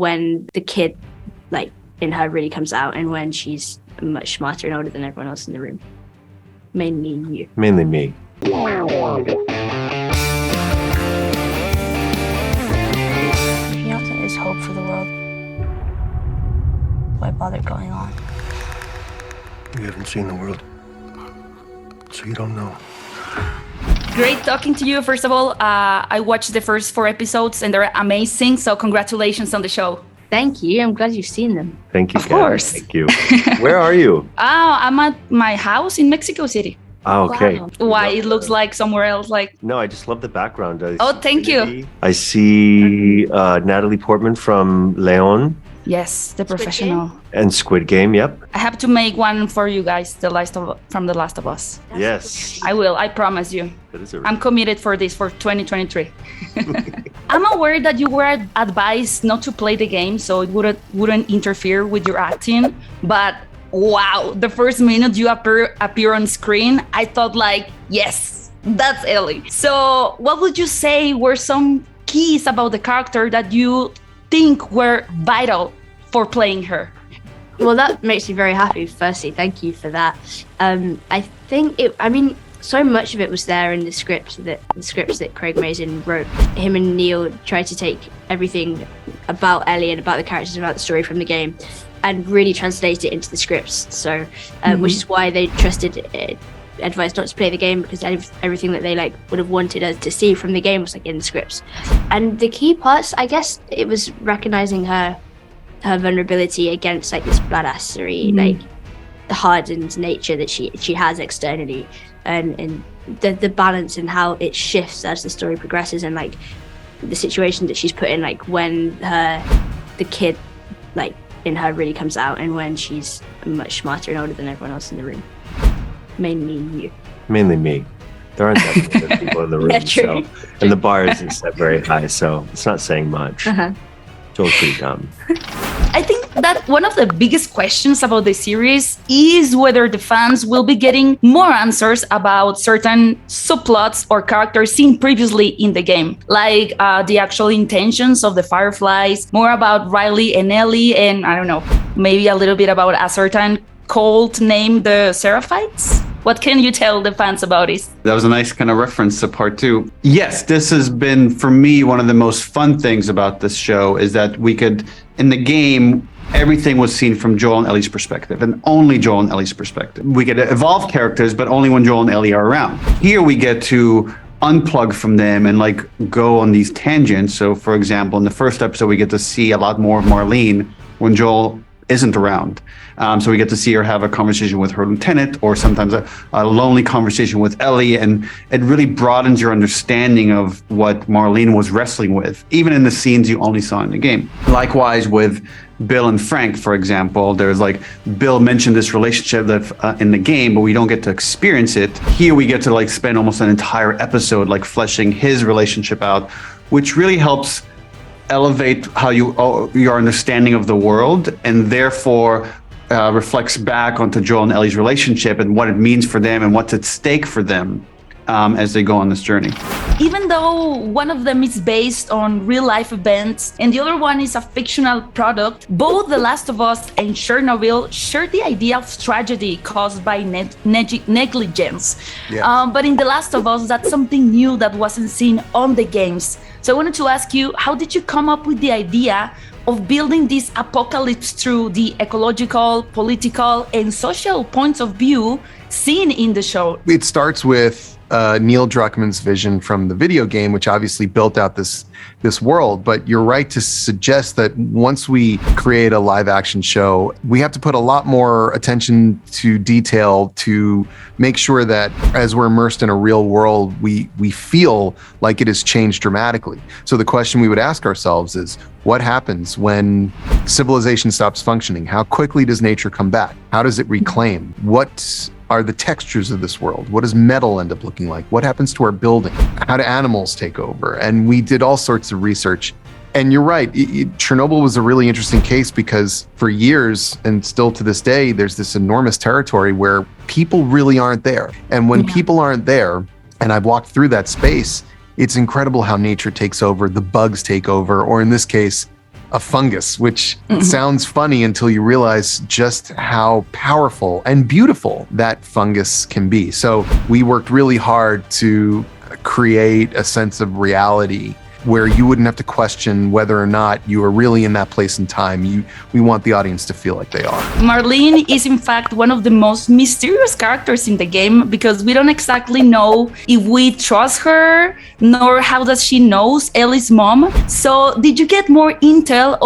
when the kid, like, in her really comes out, and when she's much smarter and older than everyone else in the room. Mainly you. Mainly me. There's hope for the world. Why bother going on? You haven't seen the world, so you don't know. Great talking to you. First of all, I watched the first 4 episodes and they're amazing. So congratulations on the show. Thank you. I'm glad you've seen them. Thank you, Of course. Thank you. Where are you? I'm at my house in Mexico City. Oh, okay. Wow. Why it looks like somewhere else? Like, No, I just love the background. Oh, thank you. I see Natalie Portman from Leon yes, the professional. and Squid Game. Yep. I have to make one for you guys, from The Last of Us. Yes. I will. I promise you. That is I'm committed for this for 2023. I'm aware that you were advised not to play the game, so it wouldn't interfere with your acting. But wow, the first minute you appear on screen, I thought like, yes, that's Ellie. So what would you say were some keys about the character that you think were vital for playing her? Well, that makes me very happy. Firstly, thank you for that. I think so much of it was there in the scripts that Craig Mazin wrote. Him and Neil tried to take everything about Ellie and about the characters, about the story from the game, and really translate it into the scripts. So, which is why they trusted advised not to play the game, because everything that they would have wanted us to see from the game was in the scripts. And the key parts, I guess, it was recognizing her vulnerability against this badassery, the hardened nature that she has externally, and the balance and how it shifts as the story progresses, and the situation that she's put in, when the kid in her really comes out, and when she's much smarter and older than everyone else in the room. Mainly you. Mainly me. There aren't that many other people in the room, Yeah, true. and the bar isn't set very high, so it's not saying much. Joel's pretty dumb. I think that one of the biggest questions about the series is whether the fans will be getting more answers about certain subplots or characters seen previously in the game, like the actual intentions of the Fireflies, more about Riley and Ellie, and I don't know, maybe a little bit about a certain cult named the Seraphites. What can you tell the fans about it? That was a nice kind of reference to part 2. Yes, this has been, for me, one of the most fun things about this show is that we could, in the game, everything was seen from Joel and Ellie's perspective, and only Joel and Ellie's perspective. We could evolve characters, but only when Joel and Ellie are around. Here we get to unplug from them and go on these tangents. So, for example, in the first episode, we get to see a lot more of Marlene when Joel isn't around. So we get to see her have a conversation with her lieutenant, or sometimes a lonely conversation with Ellie, and it really broadens your understanding of what Marlene was wrestling with, even in the scenes you only saw in the game. Likewise with Bill and Frank, for example, there's Bill mentioned this relationship that in the game, but we don't get to experience it. Here we get to spend almost an entire episode fleshing his relationship out, which really helps elevate how your understanding of the world, and therefore reflects back onto Joel and Ellie's relationship and what it means for them and what's at stake for them as they go on this journey. Even though one of them is based on real life events and the other one is a fictional product, both The Last of Us and Chernobyl share the idea of tragedy caused by negligence. Yeah. But in The Last of Us, that's something new that wasn't seen on the games. So I wanted to ask you, how did you come up with the idea of building this apocalypse through the ecological, political, and social points of view seen in the show? It starts with Neil Druckmann's vision from the video game, which obviously built out this world. But you're right to suggest that once we create a live action show, we have to put a lot more attention to detail to make sure that as we're immersed in a real world, we feel like it has changed dramatically. So the question we would ask ourselves is, what happens when civilization stops functioning? How quickly does nature come back? How does it reclaim? What are the textures of this world? What does metal end up looking like? What happens to our building? How do animals take over? And we did all sorts of research. And you're right, Chernobyl was a really interesting case because for years, and still to this day, there's this enormous territory where people really aren't there. And when people aren't there, and I've walked through that space, it's incredible how nature takes over, the bugs take over, or in this case, a fungus, which sounds funny until you realize just how powerful and beautiful that fungus can be. So we worked really hard to create a sense of reality where you wouldn't have to question whether or not you are really in that place and time. We want the audience to feel like they are. Marlene is in fact one of the most mysterious characters in the game because we don't exactly know if we trust her, nor how does she knows Ellie's mom. So did you get more intel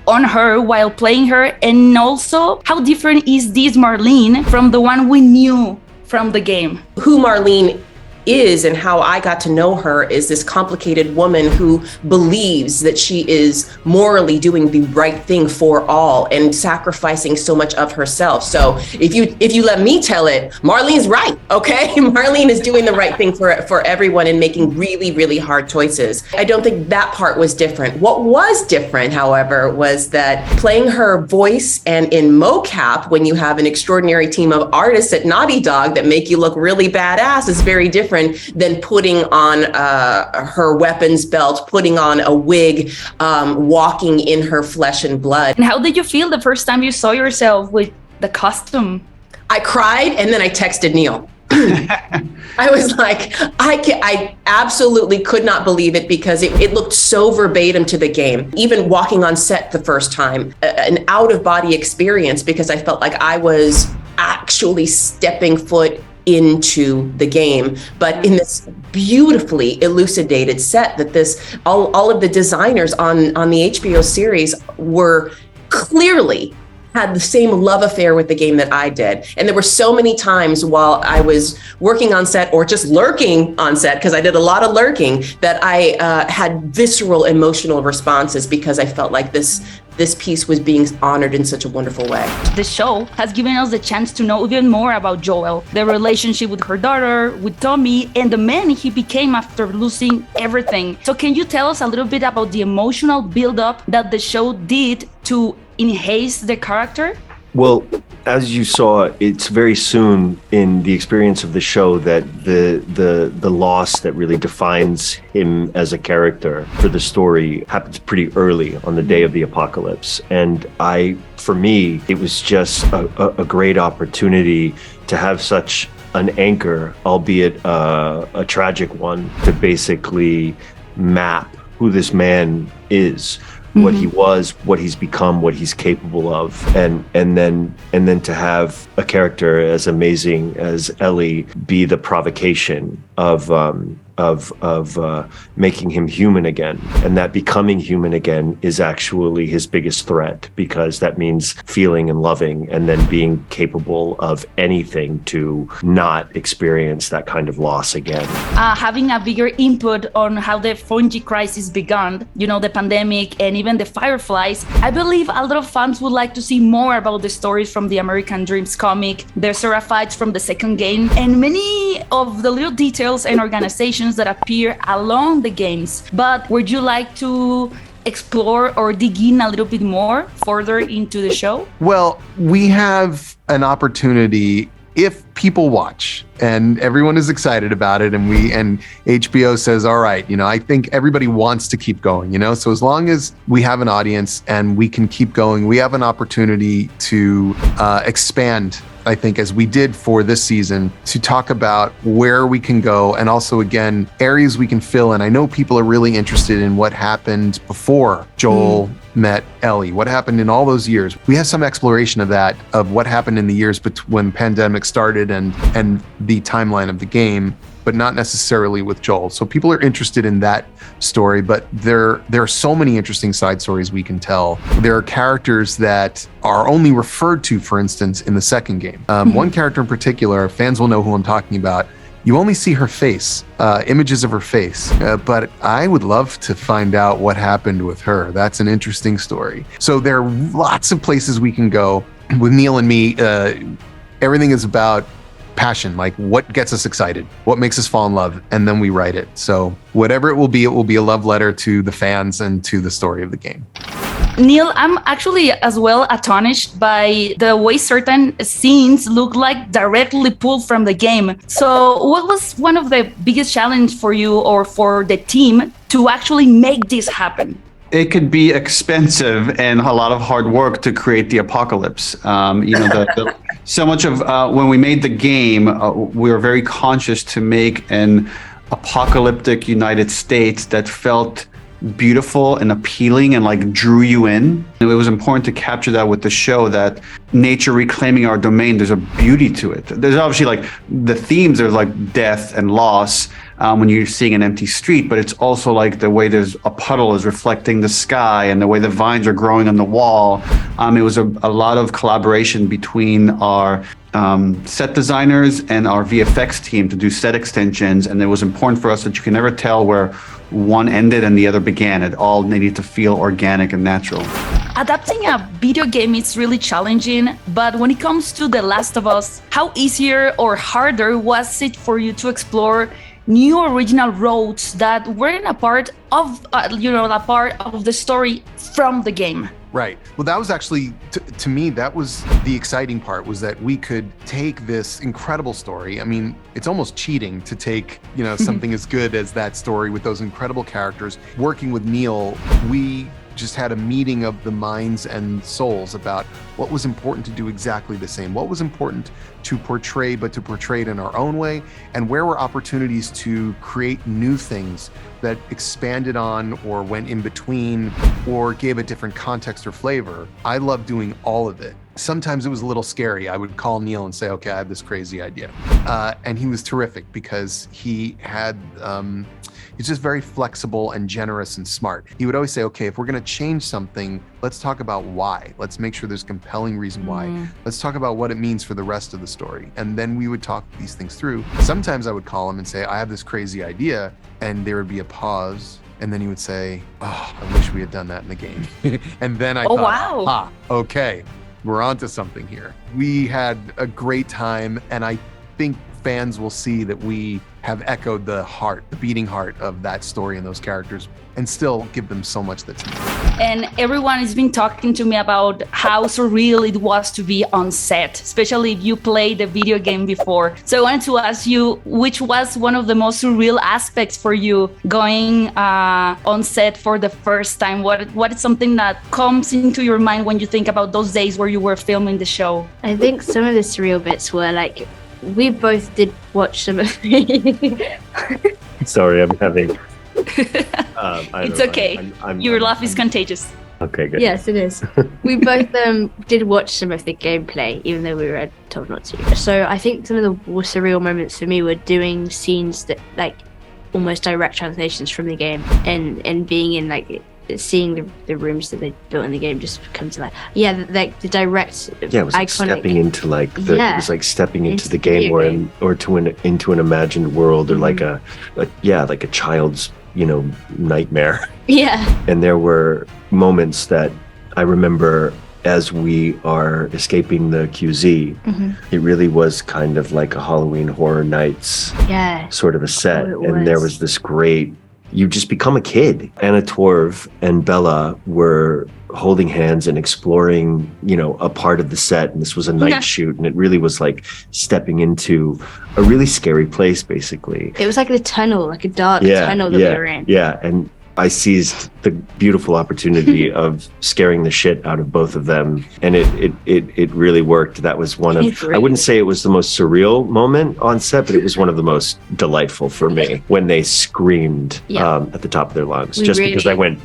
on her while playing her? And also, how different is this Marlene from the one we knew from the game? Who Marlene is and how I got to know her is this complicated woman who believes that she is morally doing the right thing for all and sacrificing so much of herself. So if you let me tell it, Marlene's right, okay? Marlene is doing the right thing for everyone and making really, really hard choices. I don't think that part was different. What was different, however, was that playing her voice and in mocap, when you have an extraordinary team of artists at Naughty Dog that make you look really badass, is very different than putting on her weapons belt, putting on a wig, walking in her flesh and blood. And how did you feel the first time you saw yourself with the costume? I cried and then I texted Neil. I was like, I absolutely could not believe it because it looked so verbatim to the game. Even walking on set the first time, an out-of-body experience because I felt like I was actually stepping foot into the game, but in this beautifully elucidated set that all of the designers on the HBO series were clearly had the same love affair with the game that I did. And there were so many times while I was working on set or just lurking on set, because I did a lot of lurking, that I had visceral emotional responses because I felt like this piece was being honored in such a wonderful way. The show has given us the chance to know even more about Joel, the relationship with her daughter, with Tommy, and the man he became after losing everything. So can you tell us a little bit about the emotional build-up that the show did to enhance the character? Well, as you saw, it's very soon in the experience of the show that the loss that really defines him as a character for the story happens pretty early on the day of the apocalypse. And for me, it was just a great opportunity to have such an anchor, albeit a tragic one, to basically map who this man is, what he was, what he's become, what he's capable of, and then to have a character as amazing as Ellie be the provocation of making him human again. And that becoming human again is actually his biggest threat, because that means feeling and loving and then being capable of anything to not experience that kind of loss again. Having a bigger input on how the fungi crisis began, the pandemic and even the fireflies, I believe a lot of fans would like to see more about the stories from the American Dreams comic, the Seraphites from the second game, and many of the little details and organizations that appear along the games. But would you like to explore or dig in a little bit more further into the show? Well, we have an opportunity if people watch and everyone is excited about it, and HBO says, all right, I think everybody wants to keep going, so as long as we have an audience and we can keep going, we have an opportunity to expand, I think, as we did for this season, to talk about where we can go and also, again, areas we can fill in. I know people are really interested in what happened before Joel met Ellie, what happened in all those years. We have some exploration of that, of what happened in the years when pandemic started and the timeline of the game, but not necessarily with Joel. So people are interested in that story, but there are so many interesting side stories we can tell. There are characters that are only referred to, for instance, in the second game. One character in particular, fans will know who I'm talking about. You only see her face, images of her face, but I would love to find out what happened with her. That's an interesting story. So there are lots of places we can go. With Neil and me, everything is about passion, like what gets us excited, what makes us fall in love, and then we write it. So whatever it will be a love letter to the fans and to the story of the game. Neil, I'm actually as well astonished by the way certain scenes look like directly pulled from the game. So what was one of the biggest challenge for you or for the team to actually make this happen? it could be expensive and a lot of hard work to create the apocalypse. So much of when we made the game, we were very conscious to make an apocalyptic United States that felt beautiful and appealing and like drew you in. It was important to capture that with the show, that nature reclaiming our domain, there's a beauty to it. There's obviously like the themes are like death and loss when you're seeing an empty street, but it's also like the way there's a puddle is reflecting the sky and the way the vines are growing on the wall. It was a lot of collaboration between our set designers and our VFX team to do set extensions, and it was important for us that you can never tell where one ended and the other began. It all needed to feel organic and natural. Adapting a video game is really challenging, but when it comes to The Last of Us, how easier or harder was it for you to explore new original roads that weren't a part of the story from the game? Right. Well, that was actually, to me, that was the exciting part, was that we could take this incredible story. I mean, it's almost cheating to take, something as good as that story with those incredible characters. Working with Neil, we just had a meeting of the minds and souls about what was important to do exactly the same, what was important to portray, but to portray it in our own way, and where were opportunities to create new things that expanded on or went in between or gave a different context or flavor. I love doing all of it. Sometimes it was a little scary. I would call Neil and say, okay, I have this crazy idea. And he was terrific because he had, he's just very flexible and generous and smart. He would always say, okay, if we're gonna change something, let's talk about why. Let's make sure there's a compelling reason why. Let's talk about what it means for the rest of the story. And then we would talk these things through. Sometimes I would call him and say, I have this crazy idea, and there would be a pause. And then he would say, oh, I wish we had done that in the game. And then I thought, wow. Okay, we're onto something here. We had a great time, and I think fans will see that we have echoed the beating heart of that story and those characters, and still give them so much that's new. And everyone has been talking to me about how surreal it was to be on set, especially if you played the video game before. So I wanted to ask you, which was one of the most surreal aspects for you going on set for the first time? What is something that comes into your mind when you think about those days where you were filming the show? I think some of the surreal bits were like, we both did watch some of the... Sorry, I'm having... It's okay. Your laugh is contagious. Okay, good. Yes, it is. We both did watch some of the gameplay, even though we were told not to. So I think some of the more surreal moments for me were doing scenes that, like, almost direct translations from the game, and being in, like, seeing the rooms that they built in the game just come to life. Yeah, like the direct, yeah, it was like iconic, stepping into like it was like stepping into the game, into an imagined world, or like a child's nightmare. Yeah. And there were moments that I remember as we are escaping the QZ, it really was kind of like a Halloween Horror Nights sort of a set. And there was this great, you just become a kid. Anna Torv and Bella were holding hands and exploring, a part of the set. And this was a night shoot. And it really was like stepping into a really scary place, basically. It was like a tunnel, like a dark tunnel that we were in. Yeah. And I seized the beautiful opportunity of scaring the shit out of both of them. And it really worked. That was one of, I wouldn't say it was the most surreal moment on set, but it was one of the most delightful for me when they screamed at the top of their lungs, because I went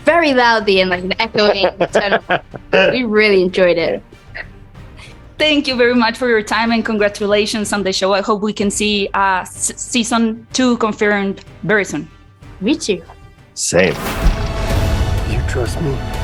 very loudly and like an echoing tunnel. We really enjoyed it. Thank you very much for your time, and congratulations on the show. I hope we can see season 2 confirmed very soon. Me too. Same. You trust me?